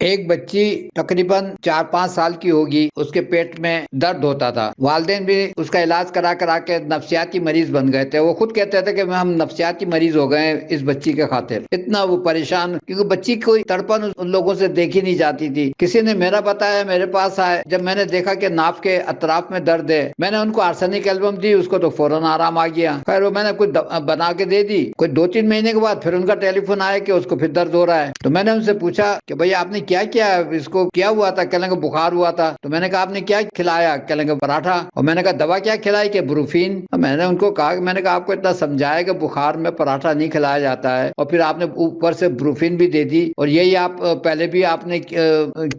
ایک بچی تقریباً 4-5 سال کی ہوگی، اس کے پیٹ میں درد ہوتا تھا، والدین بھی اس کا علاج کرا کے نفسیاتی مریض بن گئے تھے۔ وہ خود کہتے تھے کہ ہم نفسیاتی مریض ہو گئے اس بچی کے خاطر، اتنا وہ پریشان، کیونکہ بچی کوئی تڑپن ان لوگوں سے دیکھی نہیں جاتی تھی۔ کسی نے میرا بتایا، میرے پاس آئے، جب میں نے دیکھا کہ ناف کے اطراف میں درد ہے، میں نے ان کو آرسینک ایلبم دی، اس کو تو فوراً آرام آ گیا۔ خیر وہ میں نے کچھ بنا کے دے دی، کوئی 2-3 مہینے کے بعد پھر ان کا ٹیلی فون آیا کہ اس کو پھر درد ہو رہا ہے۔ تو میں نے ان سے پوچھا کہ بھئی آپ نے کیا کیا، اس کو کیا ہوا تھا؟ کہنے کہ بخار ہوا تھا۔ تو میں نے کہا آپ نے کیا کھلایا؟ کہنے کہ پراٹھا۔ اور میں نے کہا دوا کیا کھلائی؟ کہ بروفین۔ میں نے ان کو کہا، میں نے کہا آپ کو اتنا سمجھایا کہ بخار میں پراٹھا نہیں کھلایا جاتا ہے، اور پھر آپ نے اوپر سے بروفین بھی دے دی، اور یہی آپ پہلے بھی آپ نے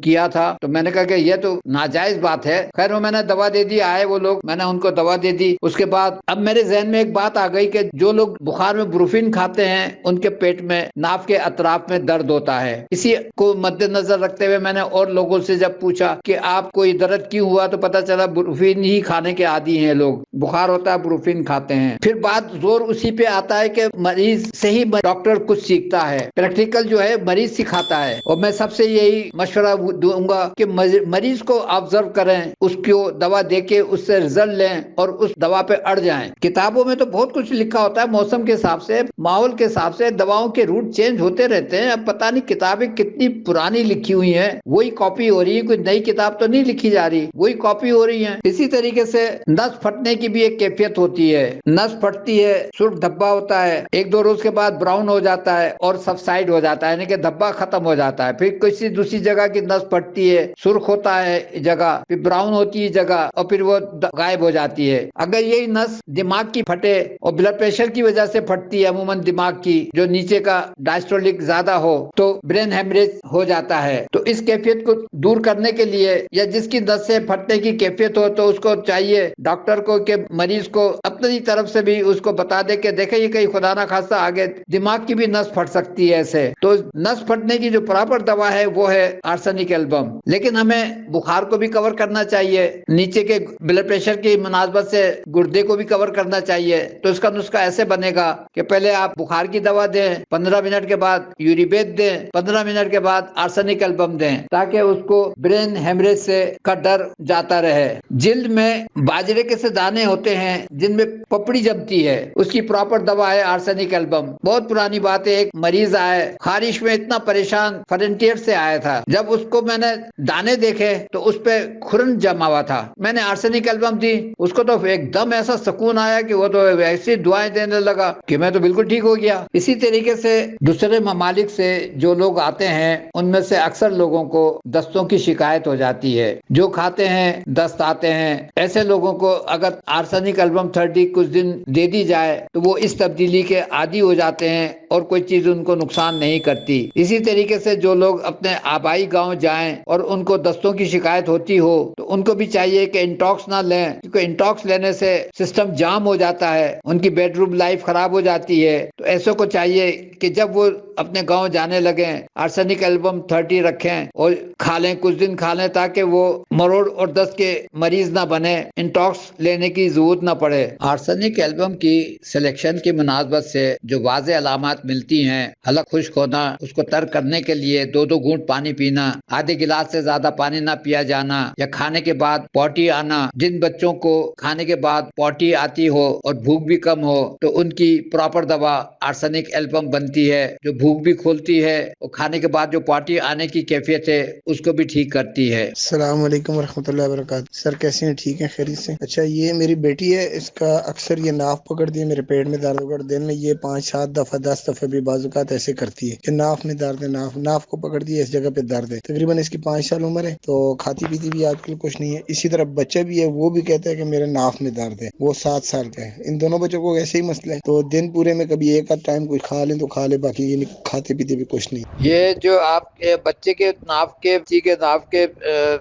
کیا تھا۔ تو میں نے کہا کہ یہ تو ناجائز بات ہے۔ خیر وہ میں نے دوا دے دی، آئے وہ لوگ، میں نے ان کو دوا دے دی۔ اس کے بعد اب میرے ذہن میں ایک بات آ گئی کہ جو لوگ بخار میں بروفین کھاتے ہیں ان کے پیٹ میں ناف کے اطراف میں درد ہوتا ہے۔ اسی کو مد نظر رکھتے ہوئے میں نے اور لوگوں سے جب پوچھا کہ آپ کو یہ درد کیوں ہوا، تو پتہ چلا بروفین ہی کھانے کے عادی ہیں لوگ، بخار ہوتا ہے بروفین کھاتے ہیں۔ پھر بات زور اسی پہ آتا ہے کہ مریض سے ہی ڈاکٹر کچھ سیکھتا ہے، پریکٹیکل جو ہے مریض سکھاتا ہے۔ اور میں سب سے یہی مشورہ دوں گا کہ مریض کو آبزرو کریں، اس کو دوا دے کے اس سے رزلٹ لیں اور اس دوا پہ اڑ جائیں۔ کتابوں میں تو بہت کچھ لکھا ہوتا ہے، موسم کے حساب سے، ماحول کے حساب سے دواؤں کے روٹ چینج ہوتے رہتے ہیں۔ اب پتہ نہیں کتابیں کتنی پرانی لکھی ہوئی ہیں، وہی کاپی ہو رہی ہے، کوئی نئی کتاب تو نہیں لکھی جا رہی، وہی کاپی ہو رہی ہیں۔ اسی طریقے سے نس پھٹنے کی بھی ایک کیفیت ہوتی ہے، نس پھٹتی ہے، سرخ دھبا ہوتا ہے، 1-2 روز کے بعد براؤن ہو جاتا ہے اور سبسائڈ ہو جاتا ہے، یعنی کہ دھبا ختم ہو جاتا ہے۔ پھر کسی دوسری جگہ کی نس پھٹتی ہے، سرخ ہوتا ہے جگہ، پھر براؤن ہوتی ہے جگہ، اور پھر وہ غائب ہو جاتی ہے۔ اگر یہی نس دماغ کی پھٹے اور بلڈ پریشر کی وجہ سے پھٹتی ہے، عموماً دماغ کی جو نیچے کا ڈائسٹولک زیادہ ہو، تو برین ہیمریج ہو جاتا ہے۔ تو اس کیفیت کو دور کرنے کے لیے، یا جس کی نس سے پھٹنے کی کیفیت ہو، تو اس کو چاہیے ڈاکٹر کو کہ مریض کو اپنی طرف سے بھی اس کو بتا دے کہ دیکھیں یہ کہیں خدا نہ خواستہ آگے دماغ کی بھی نس پھٹ سکتی ہے ایسے۔ تو نس پھٹنے کی جو پراپر دوا ہے وہ ہے آرسینک ایلبم۔ لیکن ہمیں بخار کو بھی کور کرنا چاہیے، نیچے کے بلڈ پریشر کی مناسبت سے گردے کو بھی کور کرنا چاہیے۔ تو اس کا نسخہ ایسے بنے گا کہ پہلے آپ بخار کی دوا دیں، 15 منٹ کے بعد یوریبیٹ دیں، 15 منٹ کے بعد آرسینک ایلبم دیں، تاکہ اس کو برین ہیمریج سے کا ڈر جاتا رہے۔ جلد میں باجرے کے سے دانے ہوتے ہیں جن میں پپڑی جمتی ہے، اس کی پراپر دوا ہے آرسینک ایلبم۔ بہت پرانی بات ہے، ایک مریض آئے خارش میں اتنا پریشان، فرنٹیئر سے آیا تھا، جب اس کو میں نے دانے دیکھے تو اس پہ کھرن جما ہوا تھا، میں نے آرسینک ایلبم دی، اس کو تو ایک دم ایسا سکون آیا کہ وہ تو ایسی دعائیں دینے لگا کہ میں تو بالکل ٹھیک ہو گیا۔ اسی طریقے سے دوسرے ممالک سے جو لوگ آتے ہیں ان میں سے اکثر لوگوں کو دستوں کی شکایت ہو جاتی ہے، جو کھاتے ہیں دست آتے ہیں۔ ایسے لوگوں کو اگر آرسینک ایلبم 30 کچھ دن دے دی جائے تو وہ اس تبدیلی کے عادی ہو جاتے ہیں اور کوئی چیز ان کو نقصان نہیں کرتی۔ اسی طریقے سے جو لوگ اپنے آبائی گاؤں جائیں اور ان کو دستوں کی شکایت ہوتی ہو تو ان کو بھی چاہیے کہ انٹاکس نہ لیں، کیونکہ انٹاکس لینے سے سسٹم جام ہو جاتا ہے، ان کی بیڈ روم لائف خراب ہو جاتی ہے۔ تو ایسوں کو چاہیے کہ جب وہ اپنے گاؤں جانے لگیں آرسینک ایلبم 30 رکھیں اور کھا لیں، کچھ دن کھا لیں، تاکہ وہ مروڑ اور دست کے مریض نہ بنے، انٹاکس لینے کی ضرورت نہ پڑے۔ آرسینک ایلبم کی سلیکشن کی مناسبت سے جو واضح علامات ملتی ہیں: حلق خشک ہونا، اس کو تر کرنے کے لیے 2 گھونٹ پانی پینا، آدھے گلاس سے زیادہ پانی نہ پیا جانا، یا کھانے کے بعد پوٹی آنا۔ جن بچوں کو کھانے کے بعد پوٹی آتی ہو اور بھوک بھی کم ہو تو ان کی پراپر دوا آرسینک ایلبم بنتی ہے، جو بھوک بھی کھولتی ہے اور کھانے کے بعد جو پوٹی آنے کی کیفیت ہے اس کو بھی ٹھیک کرتی ہے۔ السلام علیکم ورحمۃ اللہ وبرکاتہ۔ سر کیسے ہیں؟ ٹھیک ہیں، خیریت سے؟ اچھا، یہ میری بیٹی ہے، اس کا اکثر یہ ناف پکڑ دی ہے، میرے پیٹ میں درد ہوگا، دن میں یہ 5-7 دفعہ 10 دفعہ بھی بعض اوقات ایسے کرتی ہے کہ ناف میں درد ہے، ناف کو پکڑ دی ہے، اس جگہ پہ درد ہے۔ تقریباً اس کی 5 سال عمر ہے، تو کھاتی پیتی بھی آج کل کچھ نہیں ہے۔ اسی طرح بچہ بھی ہے، وہ بھی کہتا ہے کہ میرے ناف میں درد ہے، وہ 7 سال کا ہے۔ ان دونوں بچوں کو ایسے ہی مسئلہ ہے، تو دن پورے میں کبھی ایک آدھ ٹائم کچھ کھا لیں تو کھا لے، باقی یہ کھاتے پیتے بھی کچھ نہیں۔ یہ جو آپ کے بچے کے ناف کے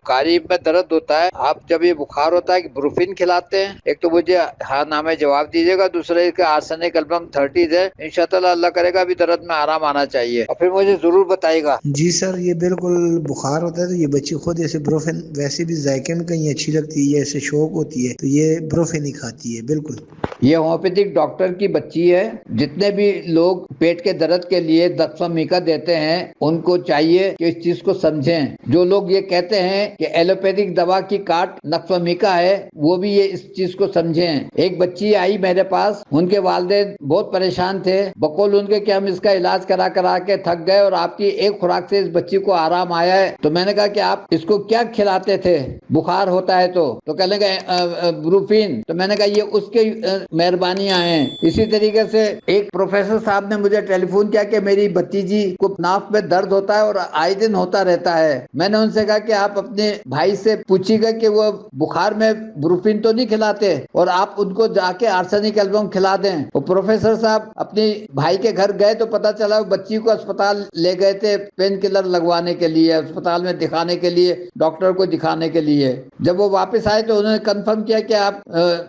قریب میں درد ہوتا ہے، آپ جب یہ بخار ہوتا ہے کہ بروفین کھلاتے ہیں؟ ایک تو مجھے ہاں نام جواب دیجیے گا، دوسرے کا آرسینک ایلبم 30 ہے، انشاءاللہ اللہ کرے گا ابھی درد میں آرام آنا چاہیے، اور پھر مجھے ضرور بتائیے گا۔ جی سر، یہ بالکل بخار ہوتا ہے تو یہ بچی خود ایسے بروفین، ویسے بھی ذائقے میں کہیں اچھی لگتی ہے یا ایسے شوق ہوتی ہے تو یہ بروفین ہی کھاتی ہے بالکل۔ یہ ہومیوپیتھک ڈاکٹر کی بچی ہے۔ جتنے بھی لوگ پیٹ کے درد کے لیے دکسومیکا دیتے ہیں ان کو چاہیے کہ اس چیز کو سمجھیں. جو لوگ یہ کہتے ہیں کہ ایلوپیتھک دوا کی کاٹ نقص میکا ہے, وہ بھی یہ اس چیز کو سمجھیں. ایک بچی آئی میرے پاس, ان کے والدین بہت پریشان تھے, بقول ان کے کہ ہم اس کا علاج کرا کے تھک گئے اور آپ کی ایک خوراک سے اس بچی کو آرام آیا ہے. تو میں نے کہا کہ آپ اس کو کیا کھلاتے تھے بخار ہوتا ہے تو کہنے لگے بروفین. تو میں نے کہا یہ اس کی مہربانیاں ہیں. اسی طریقے سے ایک پروفیسر صاحب نے مجھے ٹیلی فون کیا کہ میری بھتیجی کو ناف میں درد ہوتا ہے اور آئے دن ہوتا رہتا ہے. میں نے ان سے کہا کہ آپ اپنے بھائی سے پوچھیے گا کہ وہ بخار میں بروفین تو نہیں کھلاتے, اور آپ ان کو جا کے آرسینک ایلبم کھلا دیں. وہ پروفیسر صاحب اپنی بھائی کے گھر گئے تو پتا چلا وہ بچی کو اسپتال لے گئے تھے پین کلر لگوانے کے لیے, اسپتال میں دکھانے کے لیے, ڈاکٹر کو دکھانے کے لیے. جب وہ واپس آئے تو انہوں نے کنفرم کیا کہ آپ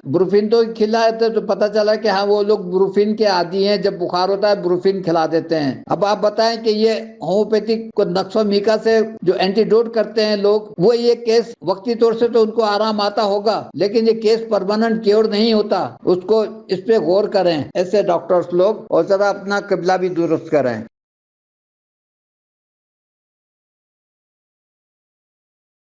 بروفین تو کھلائے تھے, تو پتا چلا کہ ہاں وہ لوگ بروفین کے عادی ہیں, جب بخار ہوتا ہے بروفین کھلا دیتے ہیں. اب آپ بتائیں کہ یہ ہومیوپیتھک کو نقص و میکا سے جو اینٹیڈوٹ کرتے ہیں لوگ, وہ یہ کیس وقتی طور سے تو ان کو آرام آتا ہوگا, لیکن یہ کیس پرماننٹ کیور نہیں ہوتا. اس کو اس پہ غور کریں ایسے ڈاکٹرز لوگ, اور ذرا اپنا قبلہ بھی درست کریں.